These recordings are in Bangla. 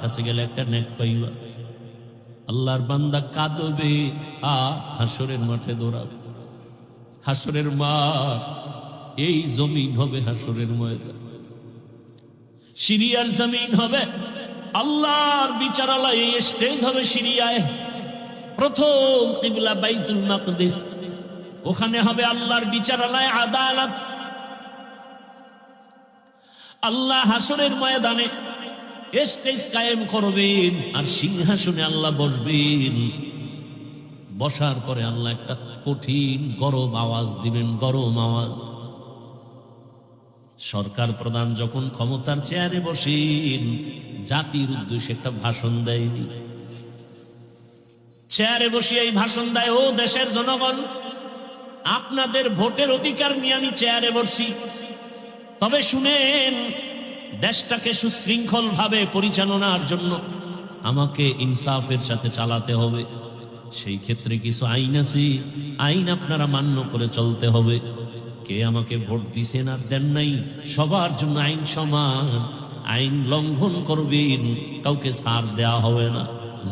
কাছে গেলে একটা নেক পাইবা। আল্লাহর বান্দা কাঁদবে আর হাসরের মাঠে দৌড়াবে। হাসরের মাঠ এই জমিন হবে হাসরের ময়দান, সিরিয়ার জমিন হবে, আল্লাহর বিচারালয় এই স্টেজ হবে সিরিয়ায়। প্রথম কিবলা বাইতুল মাকদিস, ওখানে হবে আল্লাহর বিচারালয়, আদালত। আল্লাহ হাসরের ময়দানে স্টেজ কায়েম করবেন আর সিংহাসনে আল্লাহ বসবেন। বসার পরে আল্লাহ একটা কঠিন গরম আওয়াজ দিবেন, গরম আওয়াজ। সরকার প্রধান যখন ক্ষমতার চেয়ারে বসেন, জাতির উদ্দেশ্যে একটা ভাষণ দেয়নি, চেয়ারে বসে এই ভাষণ দেয়, ও দেশের জনগণ, আপনাদের ভোটের অধিকার নিয়ে আমি চেয়ারে বসছি, তবে শুনেন, দেশটাকে সুশৃঙ্খল ভাবে পরিচালনার জন্য আমাকে ইনসাফের সাথে চালাতে হবে। সেই ক্ষেত্রে কিছু আইন আছে, আইন আপনারা মান্য করে চলতে হবে। কে আমাকে ভোট দিছেন আর দেন নাই, সবার জন্য আইন সমান। আইন লঙ্ঘন করবেন, কাউকে ছাড় দেওয়া হবে না,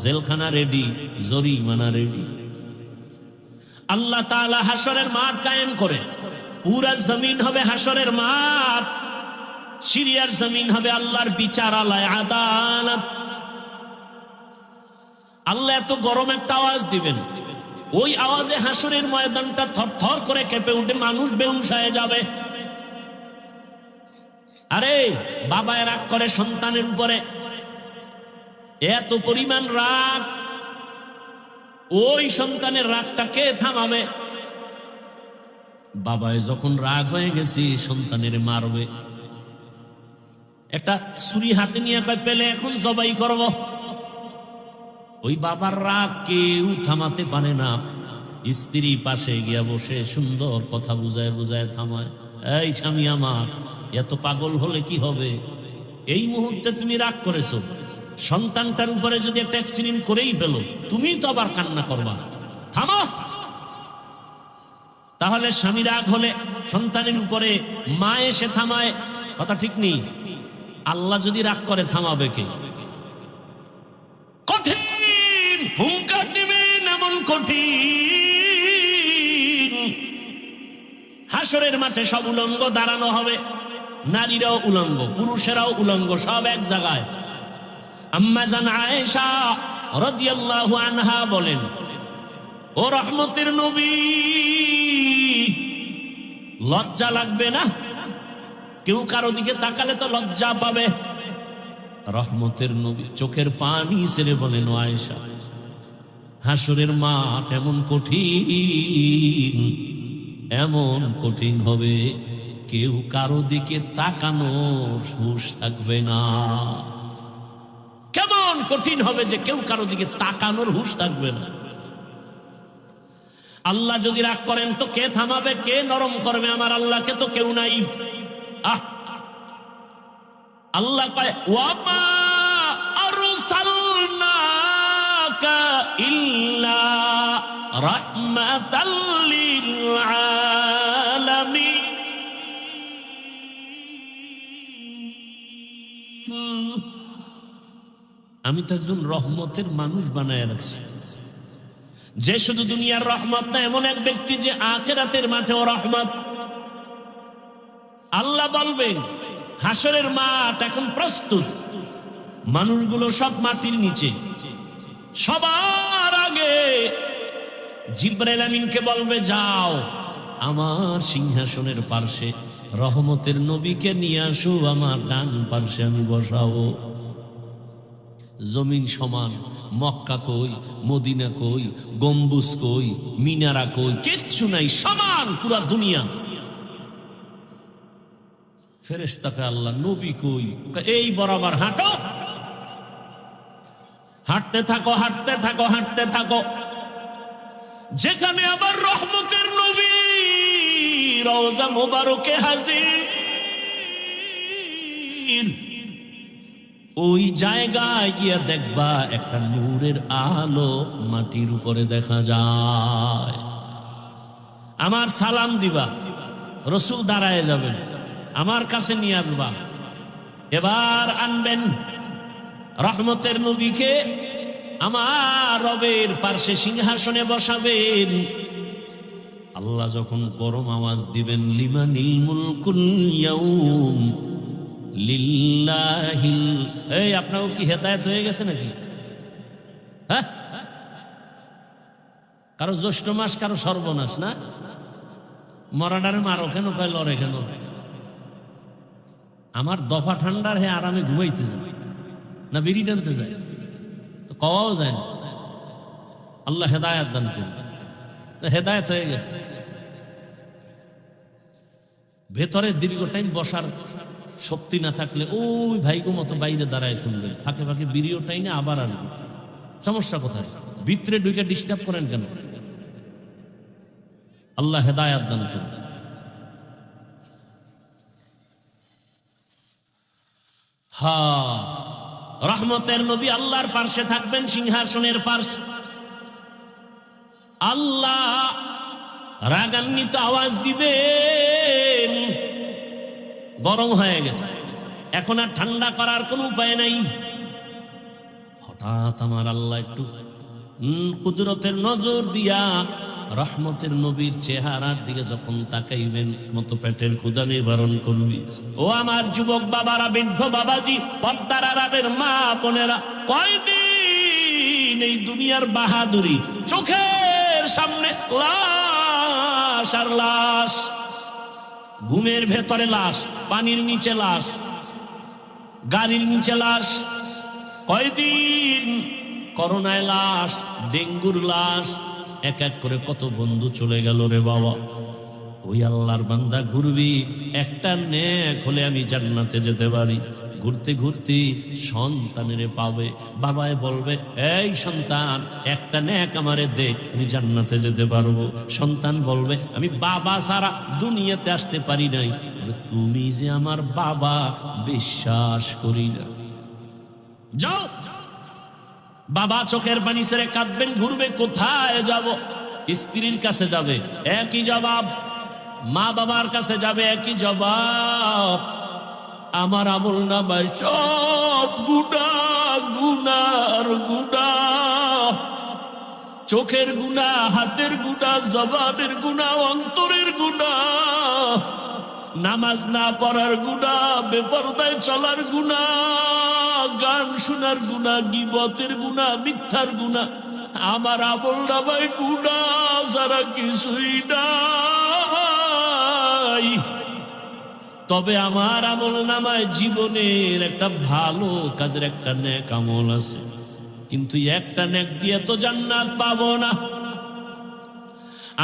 জেলখানা রেডি, জরিমানা রেডি। আল্লাহ তাআলা হাসরের মাঠ কায়েম করে, পুরা জমিন হবে হাসরের মাঠ, সিরিয়ার জমিন হবে আল্লাহর বিচারালয়, আদালত। আল্লাহ এত গরম একটা আওয়াজ দিবেন, ওই আওয়াজে হাসরের ময়দানটা থরথর করে কেঁপে উঠে, মানুষ বেহুশ হয়ে যাবে। আরে বাবায় রাগ করে সন্তানের উপরে, এত পরিমাণ রাগ, ওই সন্তানের রাগটা কে থামাবে? বাবায় যখন রাগ হয়ে গেছে, সন্তানের মারবে, একটা ছুরি হাতে নিয়ে পেলে এখন জবাই করব। ওই বাবার রাগ কেউ থামাতে পারে না। স্ত্রী পাশে গিয়া বসে সুন্দর কথা বুঝায় বুঝায় থামায়, এই স্বামী আমার, এত পাগল হলে কি হবে? এই মুহূর্তে তুমি রাগ করেছো, সন্তানটার উপরে যদি একটা অ্যাক্সিডেন্ট করেই ফেলো, তুমি তো আবার কান্না করবা, থামো। তাহলে স্বামী রাগ হলে সন্তানের উপরে মা এসে থামায়, কথা ঠিক নেই। আল্লাহ যদি রাগ করে, থামাবে কে? কঠিন হুঙ্কার দিবেন, এমন কঠিন। হাসরের মাঠে সব উলঙ্গ দাঁড়ানো হবে, নারীরাও উলঙ্গ, পুরুষেরাও উলঙ্গ, সব এক জায়গায়। আম্মা জান আয়েশা রাদিয়াল্লাহু আনহা বলেন, ও রহমতের নবী, লজ্জা লাগবে না? কেউ কারো দিকে তাকালে তো লজ্জা পাবে। রহমতের নবী চোখের পানি ছেড়ে বলেন, ও আয়েশা, হাসরের মাঠ এমন কঠিন, এমন কঠিন হবে, কেউ কারো দিকে তাকানোর হুঁশ থাকবে না। কেমন কঠিন হবে যে কেউ কারো দিকে তাকানোর হুঁশ থাকবে না। আল্লাহ যদি রাগ করেন তো কে থামাবে, কে নরম করবে? আমার আল্লাহকে তো কেউ নাই। আল্লাহ কয়, ওয়ামা আরসালনাকা ইল্লা রাহমাতাল লিল আলামিন। আমি তো একজন রহমতের মানুষ বানায় রাখছি, যে শুধু দুনিয়ার রহমত না, এমন এক ব্যক্তি যে আখিরাতের মাঠেও রহমত। আল্লাহ বলবেন, হাসরের মাঠ এখন প্রস্তুত, মানুষগুলো সব মাটির নিচে। সবার আগে জিবরাইল আমিনকে বলবে, যাও আমার সিংহাসনের পার্শ্বে রহমতের নবীকে নিয়ে আসো, আমার ডান পার্শ্বে আমি বসাবো। জমিন সমান, মক্কা কই, মদিনা কই, গম্বুজ কই, মিনারা কই, কিচ্ছু নাই, সমান পুরা দুনিয়া। ফেরেশতাকে আল্লাহ, নবী কই? এই বরাবর হাঁটো, হাঁটতে থাকো, হাঁটতে থাকো, হাঁটতে থাকো। যেখানে আবার রহমতের নবী রওজা মোবারকে হাজির, ওই জায়গায় গিয়া দেখবা একটা নূরের আলো মাটির উপরে দেখা যায়। আমার সালাম দিবা, রসুল দাঁড়ায় যাবেন, আমার কাছে নিয়ে আসবা, এবার আনবেন। রহমতের নবীকে আমার রবের পার্শ্বে সিংহাসনে বসাবেন। আল্লাহ যখন গরম আওয়াজ দিবেন, লিমানিল মুলকুল ইয়াউম লিল্লাহিল, এই আপনাও কি হেদায়েত হয়ে গেছে নাকি? হ্যাঁ, কারো জ্যৈষ্ঠ মাস, কারো সর্বনাশ না? মরাডারে মারো কেন, কয় লড়ে কেন? আমার দফা ঠান্ডার হে আরামে ঘুমাইতে যায় না বিড়ি টানতে যায়? তো কওয়াও যায় না। আল্লাহ হেদায়েত দান করুন। হেদায়েত হয়ে গেছে। ভেতরে দীর্ঘ টাইম বসার শক্তি না থাকলে ওই ভাইগো মতো বাইরে দাঁড়ায় শুনবেন, ফাঁকে ফাঁকে বিড়িও টাইনে আবার আসবে। সমস্যা কোথায়? ভিতরে ঢুকে ডিস্টার্ব করেন কেন? আল্লাহ হেদায়েত দান করুন। রহমতের নবী আল্লাহর পার্শ্বে থাকবেন, সিংহাসনের পার্শ্বে। আল্লাহ রাগান্বিত আওয়াজ দিবেন, গরম হয়ে গেছে, এখন আর ঠান্ডা করার কোন উপায় নাই। হঠাৎ আমার আল্লাহ একটু কুদরতের নজর দিয়া রহমতের নবীর চেহারার দিকে যখন তাকাইবেন, মতো পেটের ক্ষুধা নিবারণ করবি। ও আমার যুবক বাবারা, বৃদ্ধ বাবাজি, পর্দার আড়ালের মা বোনেরা, কয়দিন এই দুনিয়ার বাহাদুরি, চোখের সামনে লাশ আর লাশ, ঘুমের ভেতরে লাশ, পানির নিচে লাশ, গাড়ির নিচে লাশ, কয়দিন করোনায় লাশ, ডেঙ্গুর লাশ, এক এক করে কত বন্ধু চলে গেল রে বাবা। ওই আল্লাহর বান্দা ঘুরবি, একটা নেক হলে আমি জান্নাতে যেতে পারি। ঘুরতে ঘুরতে সন্তানের পাবে, বাবায় বলবে, এই সন্তান একটা নেক আমারে দে, আমি জান্নাতে যেতে পারবো। সন্তান বলবে, আমি বাবা ছাড়া দুনিয়াতে আসতে পারি নাই, তুমি যে আমার বাবা বিশ্বাস করি না। যাও। বাবা চোখের পানি ছেড়ে কাঁদবেন, ঘুরবে, কোথায় যাব? স্ত্রীর কাছে যাবে, একই জবাব। মা বাবার কাছে যাবে, একই জবাব। আমার আমল নামায় সব গুনাহ, গুনার গুনাহ, চোখের গুনাহ, হাতের গুনাহ, জবানের গুনাহ, অন্তরের গুনাহ, নামাজ না পড়ার গুনাহ, বেপরদায় চলার গুনাহ, গান শোনার গুনাহ, গীবতের গুনাহ, মিথ্যার গুনাহ। আমার আমল নামায় গুনাহ ছাড়া কিছুই নাই। তবে আমার আমল নামায় জীবনের একটা ভালো কাজের একটা নেক আমল আছে, কিন্তু একটা নেক দিয়ে তো জান্নাত পাবো না।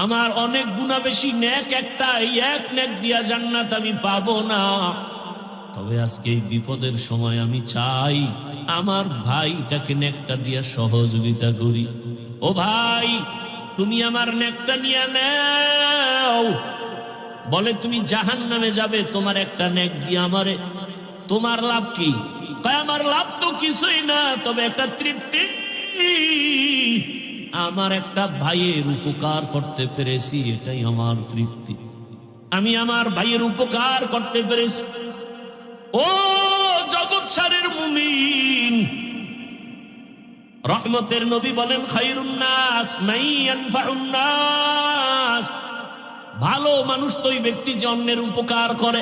আমার অনেক গুনাহ বেশি, নেক একটা, এই এক নেক দিয়া জান্নাত আমি পাবো না। তবে আজকে এই বিপদের সময় আমি চাই আমার ভাইটাকে নেকটা দিয়া সহযোগিতা করি। ও ভাই, তুমি আমার নেকটা নিয়ে নাও। বলে, তুমি জাহান্নামে যাবে, তোমার একটা নেক দিয়ে আমারে, তোমার লাভ কি? আমার লাভ তো কিছুই না, তবে একটা তৃপ্তি, আমার একটা ভাইয়ের উপকার করতে পেরেছি, এটাই আমার তৃপ্তি। আমি আমার ভাইয়ের উপকার করতে পেরেছি। ও জগৎ সারের মুমিন, রহমতের নবী বলেন, খায়রুন নাস মান ইয়ানফাউন নাস, ভালো মানুষ তো ওই ব্যক্তি যে অন্যের উপকার করে।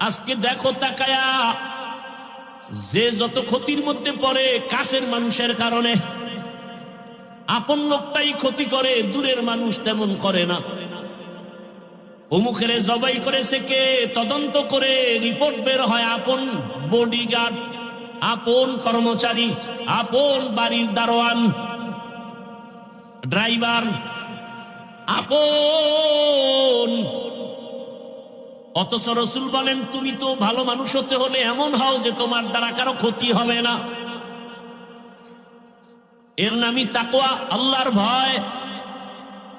আজকে দেখো তাকায়া, যে যত ক্ষতির মধ্যে পড়ে কাছের মানুষের কারণে, আপন লোকটাই ক্ষতি করে, দূরের মানুষ তেমন করে না। অমুকের জবাই করেছে কে, তদন্ত করে রিপোর্ট বের হয় আপন বডিগার্ড, আপন কর্মচারী, আপন বাড়ির দারোয়ান, ড্রাইভার, আপন। অথচ রাসূল বলেন, তুমি তো ভালো মানুষ হতে হলে এমন হও যে তোমার দ্বারা কারো ক্ষতি হবে না। এর নামই তাকওয়া, আল্লাহর ভয়।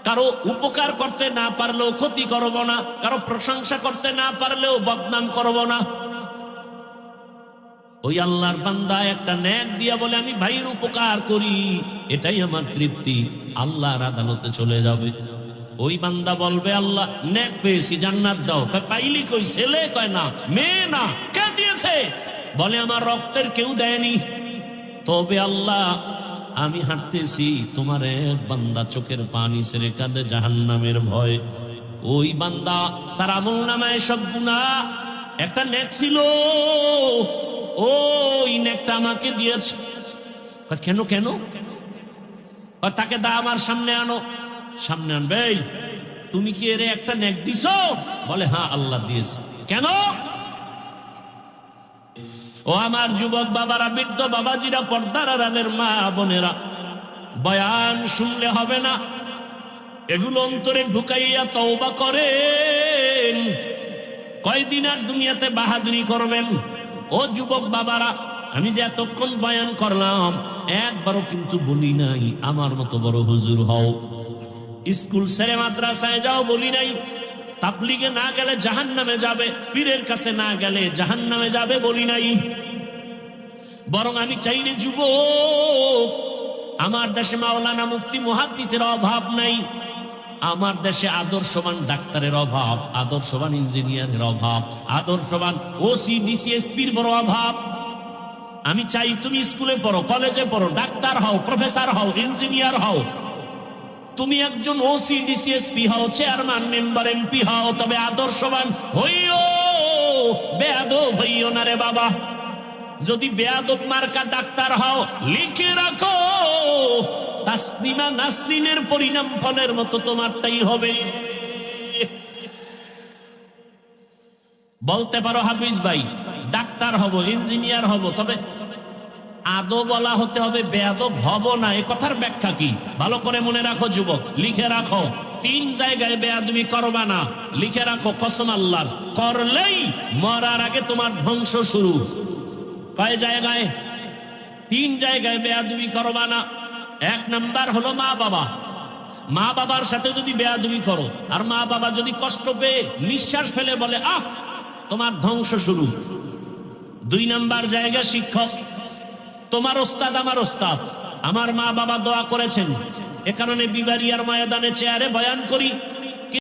কারো উপকার করতে না পারলেও ক্ষতি করব না, কারো প্রশংসা করতে না পারলেও বদনাম করব না। ওই আল্লাহর বান্দা একটা নেক দিয়া বলে, আমি ভাইয়ের উপকার করি, এটাই আমার তৃপ্তি, আল্লাহর আদালতে চলে যাবে। ওই বান্দা বলবে, আল্লাহ নেক পেয়েছি, জান্নাত দাও। পাইলি কই? ছেলে কয় না, মেয়ে না, কে দিয়েছে? বলে আমার রক্তের কেউ দেয়নি, তবে আল্লাহ আমি হাঁটতেছি, তোমার এক বান্দা চোখের পানি ছেড়ে কাঁদে জাহান্নামের ভয়। ওই বান্দা তার আমল নামায় সব গুনাহ, একটা নেক ছিল, ওই নেকটা আমাকে দিয়েছে। কেন কেন? তাকে দা আমার সামনে আনো। সামনে আনবে, এই তুমি কি এর একটা নেক দিছো? বলে হ্যাঁ আল্লাহ দিয়েছে। কেন? ও আমার যুবক বাবারা, বৃদ্ধ বাবাজিরা, পর্দার আড়ালের মা বোনেরা, বয়ান শুনলে হবে না, এগুলো অন্তরে ঢুকাইয়া তওবা করেন। কয়দিন আর দুনিয়াতে বাহাদুরি করবেন? ও যুবক বাবারা, আমি যে এতক্ষণ বয়ান করলাম, একবারও কিন্তু বলি নাই আমার মতো বড় হুজুর হও, স্কুল ছেড়ে মাদ্রাসায় যাও বলি নাই, তাবলিগে না গেলে জাহান্নামে যাবে, পীরের কাছে না গেলে জাহান্নামে যাবে বলি নাই। বরং আমি চাই রে যুবক, আমার দেশে মাওলানা মুফতি মুহাদ্দিসের অভাব নাই, আমার দেশে আদর্শবান ডাক্তারের অভাব, আদর্শবান ইঞ্জিনিয়ারের অভাব, আদর্শবান ওসি ডিসিএসপির বড় অভাব। আমি চাই তুমি স্কুলে পড়ো, কলেজে পড়ো, ডাক্তার হও, প্রফেসর হও, ইঞ্জিনিয়ার হও, তুমি একজন ওসি ডিসিএসপি হও, চেয়ারম্যান, মেম্বার, এমপি হও, তবে আদর্শবান হইও, বেয়াদব হইও না রে বাবা। যদি বেয়াদব মার্কা ডাক্তার হও, লিখে রাখো, তাসলিমা নাসরিনের পরিণাম ফলের মতো তোমারটাই হবে। বলতে পারো হাফিজ ভাই ডাক্তার হব, ইঞ্জিনিয়ার হব, তবে আদো বলা হতে হবে, বেয়াদব হব না। এ কথার ব্যাখ্যা কি? ভালো করে মনে রাখো যুবক, লিখে রাখো, 3 জায়গায় বেয়াদবি করবা না, লিখে রাখো কসম আল্লাহর, করলেই মরার আগে তোমার ধ্বংস শুরু। কয় জায়গায়? 3 জায়গায় বেয়াদবি করবা না। 1 নাম্বার হলো মা বাবা। মা বাবার সাথে যদি বেয়াদবি করো, আর মা বাবা যদি কষ্ট পেয়ে নিঃশ্বাস ফেলে বলে আহ, তোমার ধ্বংস শুরু। 2 নাম্বার জায়গা শিক্ষক। তোমার ওস্তাদ আমার ওস্তাদ, আমার মা বাবা দোয়া করেছেন, এ কারণে বিবারিয়ার ময়দানে চেয়ারে বয়ান করি,